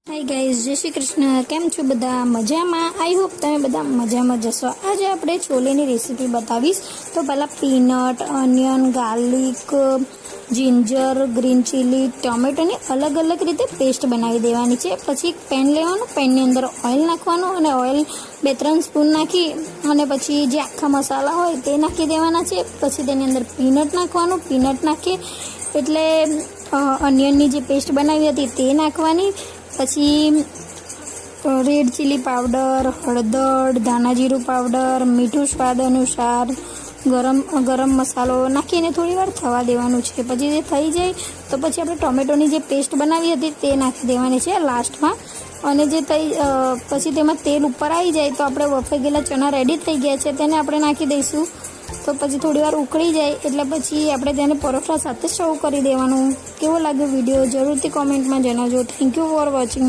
Hi guys, जय श्री कृष्ण। केम छो बधा मजामां? आई होप तमे बधा मजामां जशो। आज आपणे छोलेनी रेसिपी बतावीश। तो पहला peanut, onion, garlic, ginger, green chilli, टोमेटोनी अलग अलग रीते पेस्ट बनावी देवानी छे। पछी एक पेन लेवानुं, पेननी अंदर ऑइल नाखवानुं अने ऑइल 2-3 स्पून नाखी अने पछी जे आखा मसाला होय ते नाखी देवाना छे। पछी तेनी अंदर पीनट नाखवानुं, पीनट नाखी एटले ऑनियननी जे पेस्ट बनावी हती ते नाखवानी। पछी रेड चिली पाउडर, हळदर, धाना जीरु पाउडर, मीठुं स्वाद अनुसार, गरम मसालो नाखीने थोड़ीवार थवा देवानुं छे। पछी जे थई जाय तो पछी आपणे टोमेटोनी जे पेस्ट बनावी हती ते नाखी देवानी छे लास्टमां। अने जे पछी तेमां तेल उपर आई जाय तो आपणे वफाई गेला चना रेडी थई गया छे, तेने आपणे नाखी दईशुं। तो पछी थोड़ीवार उकળી जाय એટલે પછી આપણે તેને પરોઠા સાથે સર્વ કરી દેવાનું। કેવો લાગ્યો વિડીયો જરૂરથી કોમેન્ટમાં જણાવજો। Thank you for watching.